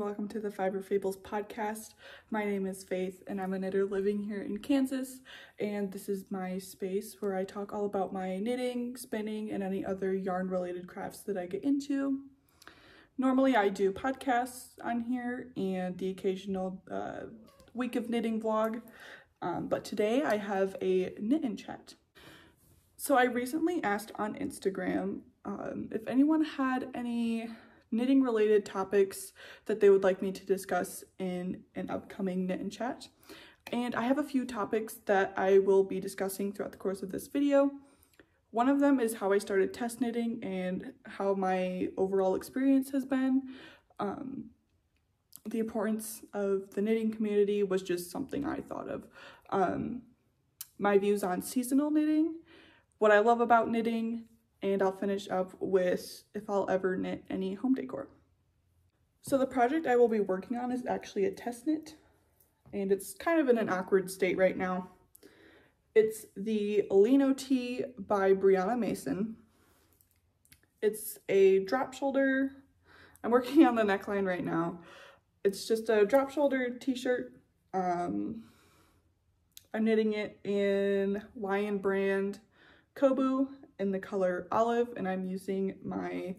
welcome to the Fiber Fables podcast. My name is Faith and I'm a knitter living here in Kansas, and this is my space where I talk all about my knitting, spinning, and any other yarn related crafts that I get into. Normally I do podcasts on here and the occasional week of knitting vlog, but today I have a knit and chat. So I recently asked on Instagram if anyone had any knitting related topics that they would like me to discuss in an upcoming knit and chat. And I have a few topics that I will be discussing throughout the course of this video. One of them is how I started test knitting and how my overall experience has been. The importance of the knitting community was just something I thought of. My views on seasonal knitting, what I love about knitting, and I'll finish up with if I'll ever knit any home decor. So the project I will be working on is actually a test knit, and it's kind of in an awkward state right now. It's the Lino Tee by Brianna Mason. It's a drop shoulder. I'm working on the neckline right now. It's just a drop shoulder t-shirt. I'm knitting it in Lion brand Kobu in the color olive, and I'm using my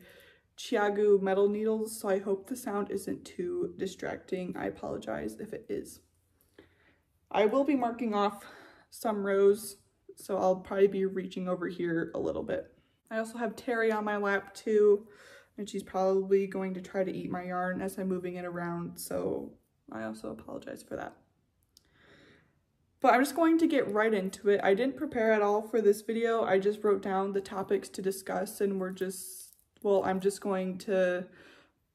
Chiagu metal needles, so I hope the sound isn't too distracting. I apologize if it is. I will be marking off some rows, so I'll probably be reaching over here a little bit. I also have Terry on my lap too, and she's probably going to try to eat my yarn as I'm moving it around, so I also apologize for that. But I'm just going to get right into it. I didn't prepare at all for this video. I just wrote down the topics to discuss, and I'm just going to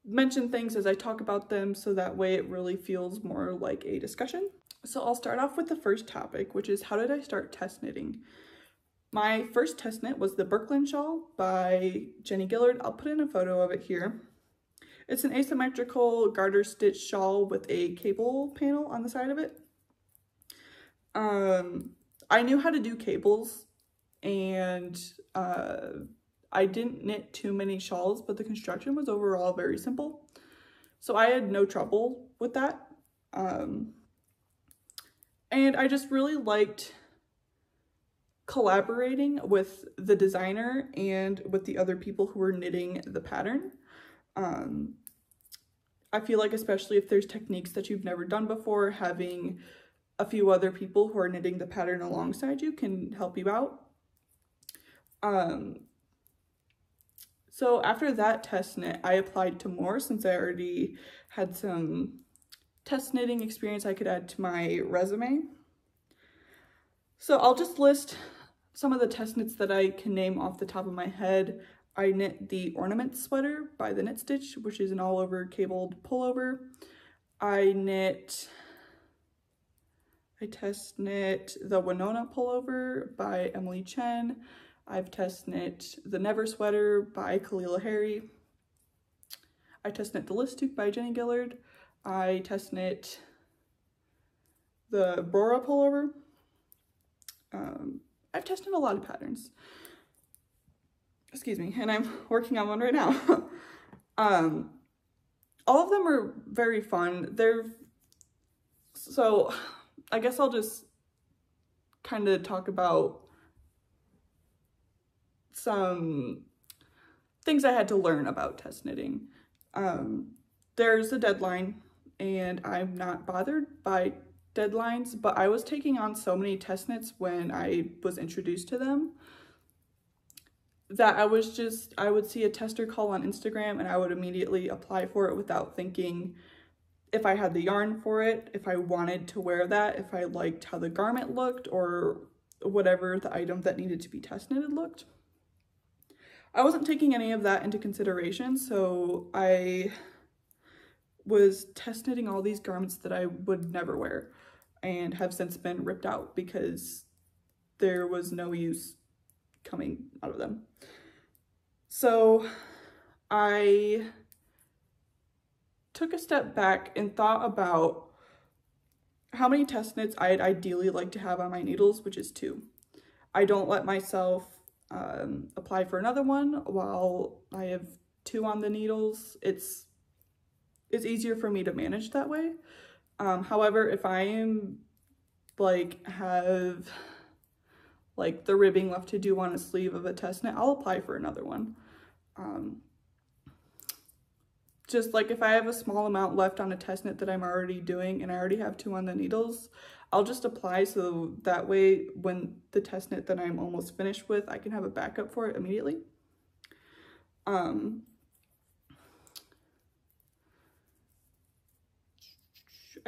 mention things as I talk about them, so that way it really feels more like a discussion. So I'll start off with the first topic, which is how did I start test knitting? My first test knit was the Brooklyn shawl by Jenny Gillard. I'll put in a photo of it here. It's an asymmetrical garter stitch shawl with a cable panel on the side of it. I knew how to do cables, and I didn't knit too many shawls, but the construction was overall very simple, so I had no trouble with that. And I just really liked collaborating with the designer and with the other people who were knitting the pattern. I feel like, especially if there's techniques that you've never done before, having a few other people who are knitting the pattern alongside you can help you out. So after that test knit, I applied to more since I already had some test knitting experience I could add to my resume. So I'll just list some of the test knits that I can name off the top of my head. I knit the Ornament Sweater by the Knit Stitch, which is an all over cabled pullover. I test knit the Winona pullover by Emily Chen. I've test knit the Never Sweater by Kalila Harry. I test knit the Listook by Jenny Gillard. I test knit the Bora pullover. I've tested a lot of patterns. Excuse me, and I'm working on one right now. All of them are very fun. So I guess I'll just kind of talk about some things I had to learn about test knitting. There's a deadline, and I'm not bothered by deadlines, but I was taking on so many test knits when I was introduced to them that I would see a tester call on Instagram and I would immediately apply for it without thinking if I had the yarn for it, if I wanted to wear that, if I liked how the garment looked, or whatever the item that needed to be test knitted looked. I wasn't taking any of that into consideration, so I was test knitting all these garments that I would never wear and have since been ripped out because there was no use coming out of them. So I took a step back and thought about how many test knits I'd ideally like to have on my needles, which is 2. I don't let myself apply for another one while I have 2 on the needles. It's it's easier for me to manage that way. However, if I am like have like the ribbing left to do on a sleeve of a test knit, I'll apply for another one. Just like if I have a small amount left on a test knit that I'm already doing and I already have 2 on the needles, I'll just apply so that way when the test knit that I'm almost finished with, I can have a backup for it immediately. I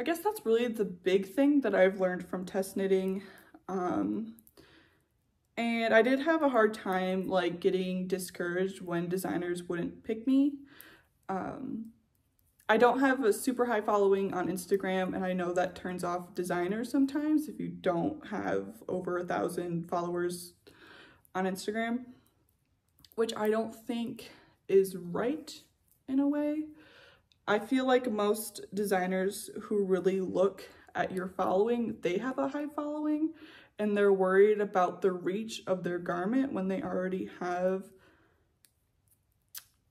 guess that's really the big thing that I've learned from test knitting. And I did have a hard time like getting discouraged when designers wouldn't pick me. I don't have a super high following on Instagram, and I know that turns off designers sometimes if you don't have over 1,000 followers on Instagram, which I don't think is right in a way. I feel like most designers who really look at your following, they have a high following, and they're worried about the reach of their garment when they already have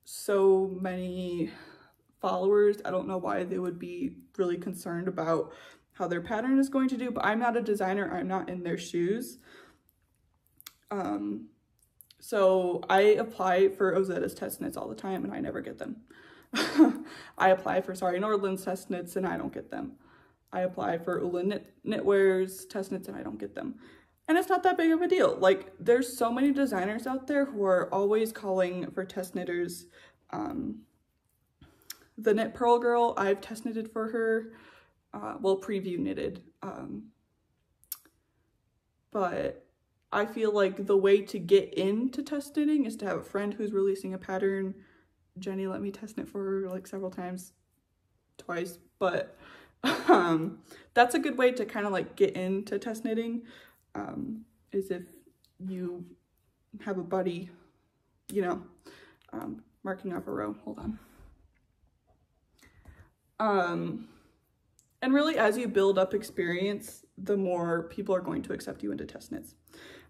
so many followers. I don't know why they would be really concerned about how their pattern is going to do, but I'm not a designer. I'm not in their shoes. So I apply for Ozetta's test knits all the time and I never get them. I apply for Nordland's test knits and I don't get them. I apply for Ullin Knitwear's test knits and I don't get them. And it's not that big of a deal. Like, there's so many designers out there who are always calling for test knitters. The Knit Pearl Girl, I've test knitted for her. Well, preview knitted. But I feel like the way to get into test knitting is to have a friend who's releasing a pattern. Jenny let me test knit for her like several times, twice, but that's a good way to kind of like get into test knitting, is if you have a buddy, you know, marking off a row. Hold on. And really, as you build up experience, the more people are going to accept you into test knits.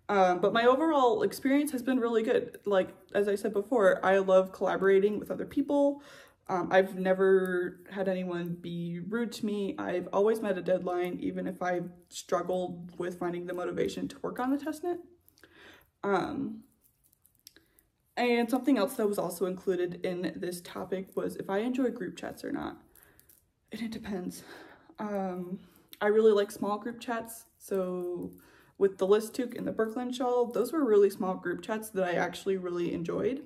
But my overall experience has been really good. Like, as I said before, I love collaborating with other people. I've never had anyone be rude to me. I've always met a deadline, even if I've struggled with finding the motivation to work on the test knit. And something else that was also included in this topic was if I enjoy group chats or not. And it depends. I really like small group chats, so with the List Toque and the Brooklyn shawl, those were really small group chats that I actually really enjoyed.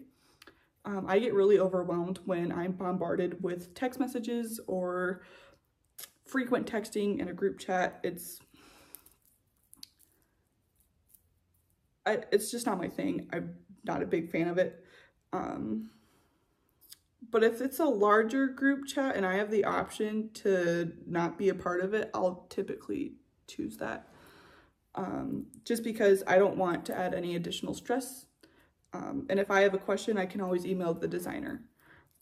I get really overwhelmed when I'm bombarded with text messages or frequent texting in a group chat. It's just not my thing. I'm not a big fan of it. But if it's a larger group chat and I have the option to not be a part of it, I'll typically choose that. Just because I don't want to add any additional stress. And if I have a question, I can always email the designer.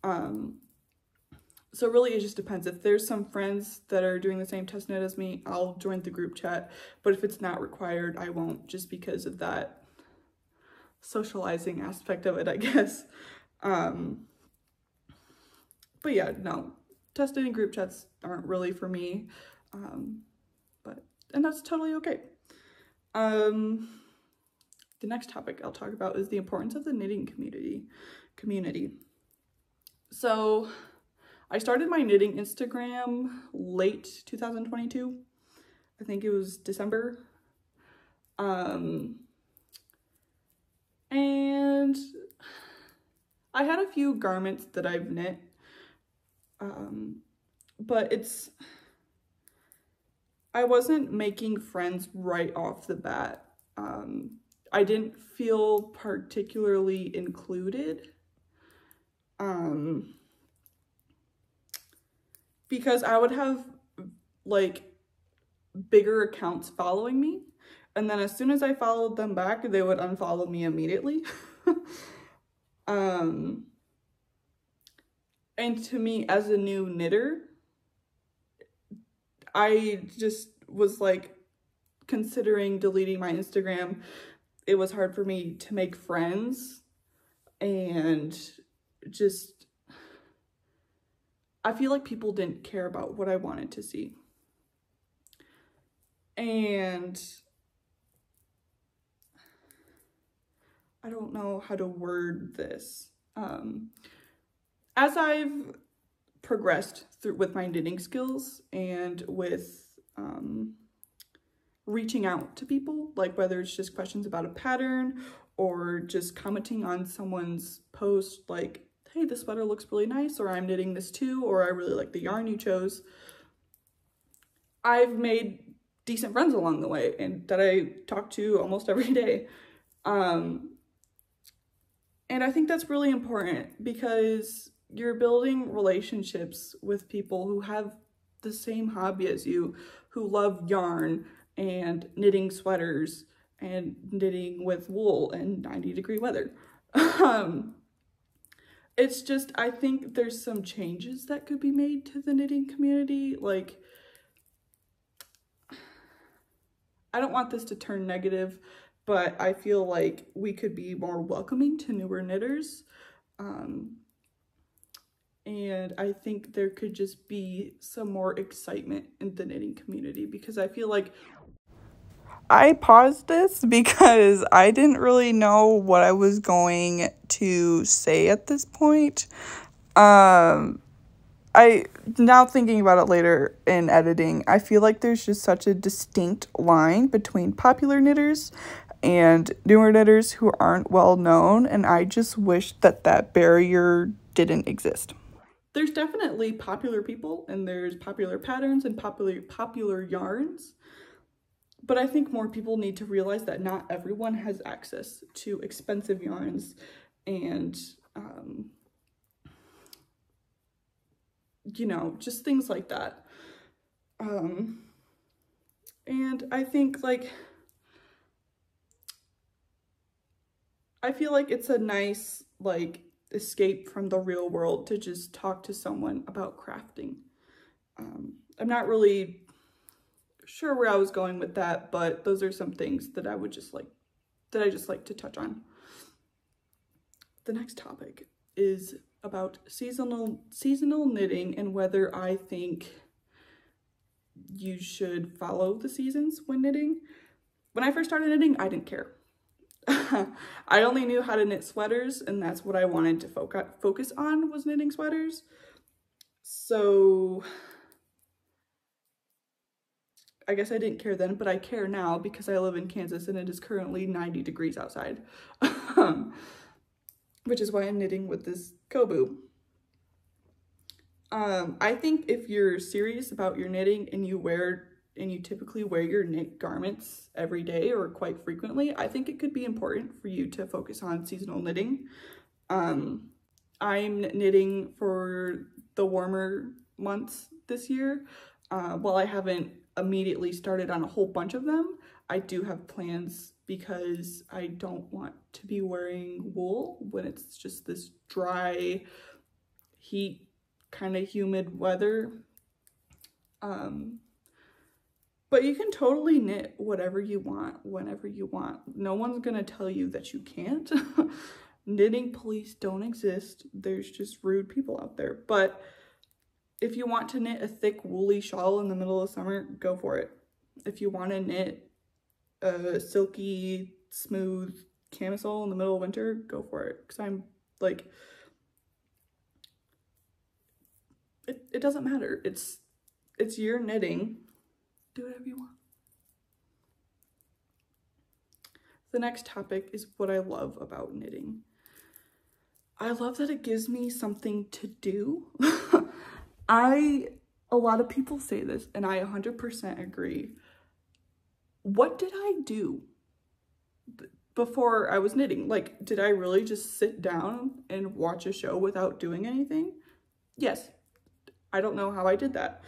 So really it just depends. If there's some friends that are doing the same test knit as me, I'll join the group chat. But if it's not required, I won't, just because of that socializing aspect of it, I guess. But yeah, no, test knitting group chats aren't really for me. And that's totally okay. The next topic I'll talk about is the importance of the knitting community. So I started my knitting Instagram late 2022. I think it was December. And I had a few garments that I've knit. But I wasn't making friends right off the bat. I didn't feel particularly included, because I would have like bigger accounts following me, and then as soon as I followed them back, they would unfollow me immediately. And to me, as a new knitter, I just was like considering deleting my Instagram. It was hard for me to make friends, and just I feel like people didn't care about what I wanted to see. And I don't know how to word this. As I've progressed through with my knitting skills and with reaching out to people, like whether it's just questions about a pattern or just commenting on someone's post like, hey, this sweater looks really nice, or I'm knitting this too, or I really like the yarn you chose, I've made decent friends along the way and that I talk to almost every day. And I think that's really important because you're building relationships with people who have the same hobby as you, who love yarn and knitting sweaters and knitting with wool in 90-degree weather. It's just, I think there's some changes that could be made to the knitting community. Like, I don't want this to turn negative, but I feel like we could be more welcoming to newer knitters. And I think there could just be some more excitement in the knitting community, because I feel like I paused this because I didn't really know what I was going to say at this point. Now thinking about it later in editing, I feel like there's just such a distinct line between popular knitters and newer knitters who aren't well known, and I just wish that that barrier didn't exist. There's definitely popular people and there's popular patterns and popular yarns, but I think more people need to realize that not everyone has access to expensive yarns and you know, just things like that. And I think, like, I feel like it's a nice, like, escape from the real world to just talk to someone about crafting. I'm not really sure where I was going with that, but those are some things that I would just like, that I just like to touch on. The next topic is about seasonal knitting and whether I think you should follow the seasons when knitting. When I first started knitting, I didn't care. I only knew how to knit sweaters, and that's what I wanted to focus on, was knitting sweaters. So I guess I didn't care then, but I care now because I live in Kansas and it is currently 90 degrees outside. Which is why I'm knitting with this Kobu. I think if you're serious about your knitting and you typically wear your knit garments every day or quite frequently, I think it could be important for you to focus on seasonal knitting. I'm knitting for the warmer months this year. While I haven't immediately started on a whole bunch of them, I do have plans because I don't want to be wearing wool when it's just this dry, heat, kind of humid weather. But you can totally knit whatever you want, whenever you want. No one's gonna tell you that you can't. Knitting police don't exist. There's just rude people out there. But if you want to knit a thick woolly shawl in the middle of summer, go for it. If you want to knit a silky, smooth camisole in the middle of winter, go for it. Because I'm like, it doesn't matter. It's your knitting. Do whatever you want. The next topic is what I love about knitting. I love that it gives me something to do. A lot of people say this, and I 100% agree. What did I do before I was knitting? Like, did I really just sit down and watch a show without doing anything? Yes. I don't know how I did that.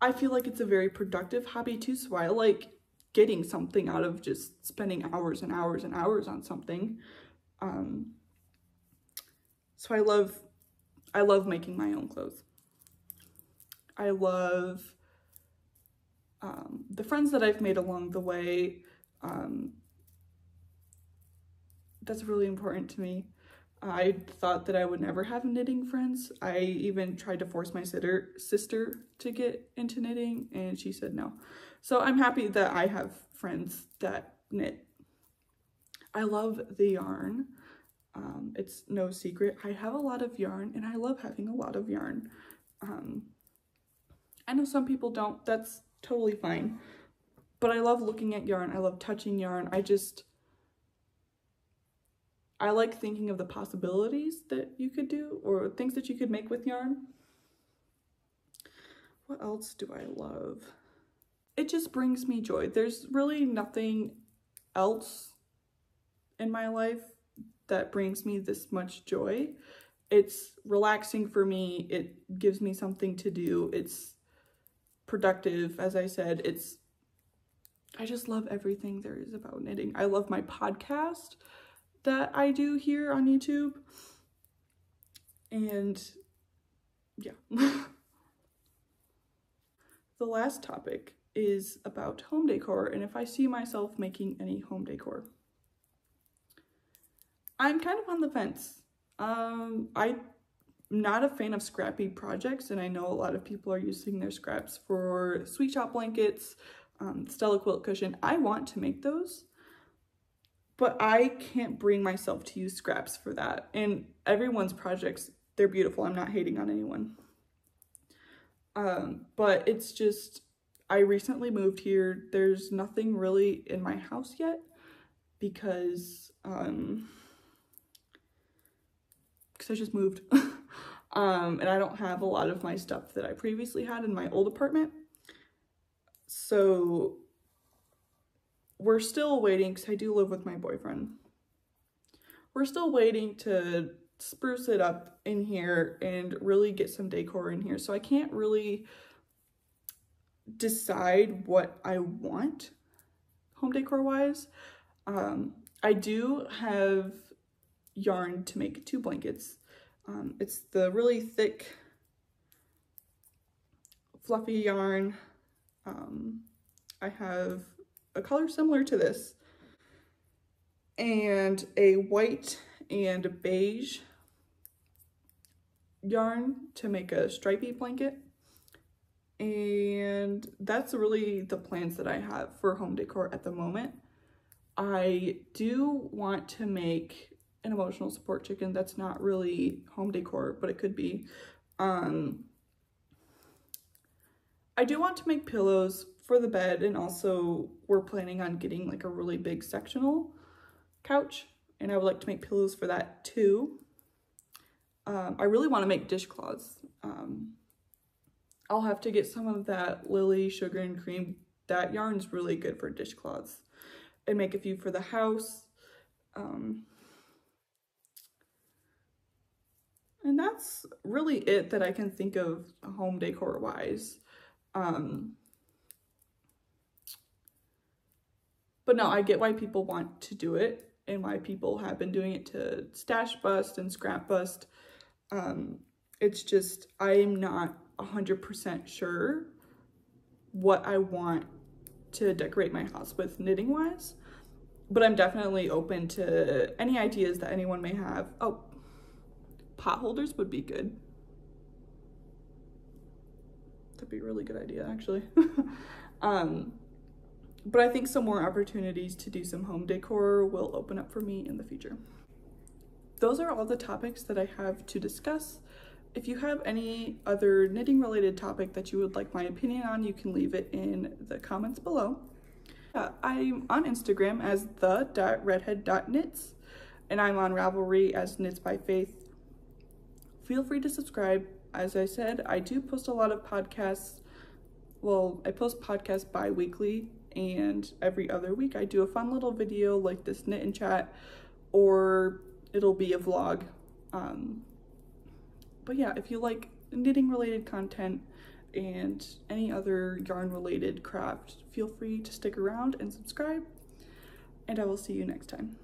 I feel like it's a very productive hobby too, so I like getting something out of just spending hours and hours and hours on something. So I love making my own clothes. I love the friends that I've made along the way. That's really important to me. I thought that I would never have knitting friends. I even tried to force my sister to get into knitting, and she said no. So I'm happy that I have friends that knit. I love the yarn. It's no secret. I have a lot of yarn, and I love having a lot of yarn. I know some people don't. That's totally fine. But I love looking at yarn. I love touching yarn. I like thinking of the possibilities that you could do or things that you could make with yarn. What else do I love? It just brings me joy. There's really nothing else in my life that brings me this much joy. It's relaxing for me. It gives me something to do. It's productive, as I said. I just love everything there is about knitting. I love my podcast that I do here on YouTube. And yeah. The last topic is about home decor and if I see myself making any home decor. I'm kind of on the fence. I'm not a fan of scrappy projects, and I know a lot of people are using their scraps for sweet shop blankets, Stella quilt cushion. I want to make those, but I can't bring myself to use scraps for that. And everyone's projects, they're beautiful. I'm not hating on anyone. But it's just, I recently moved here. There's nothing really in my house yet because I just moved. And I don't have a lot of my stuff that I previously had in my old apartment. So we're still waiting, because I do live with my boyfriend. We're still waiting to spruce it up in here and really get some decor in here. So I can't really decide what I want home decor wise. I do have yarn to make 2 blankets. It's the really thick, fluffy yarn. I have a color similar to this and a white and beige yarn to make a stripy blanket. And that's really the plans that I have for home decor at the moment. I do want to make an emotional support chicken. That's not really home decor, but it could be. I do want to make pillows for the bed, and also we're planning on getting like a really big sectional couch, and I would like to make pillows for that too. I really want to make dishcloths. I'll have to get some of that Lily Sugar and Cream. That yarn's really good for dishcloths, and make a few for the house. And that's really it that I can think of home decor wise. But no, I get why people want to do it and why people have been doing it to stash bust and scrap bust. It's just, I'm not 100% sure what I want to decorate my house with knitting wise, but I'm definitely open to any ideas that anyone may have. Oh, pot holders would be good. That'd be a really good idea, actually. But I think some more opportunities to do some home decor will open up for me in the future. Those are all the topics that I have to discuss. If you have any other knitting related topic that you would like my opinion on, you can leave it in the comments below. I'm on Instagram as the.redhead.knits, and I'm on Ravelry as Knits by Faith. Feel free to subscribe. As I said, I do post a lot of podcasts. Well, I post podcasts bi-weekly, and every other week I do a fun little video like this knit and chat, or it'll be a vlog. But yeah, if you like knitting related content and any other yarn related craft, feel free to stick around and subscribe, and I will see you next time.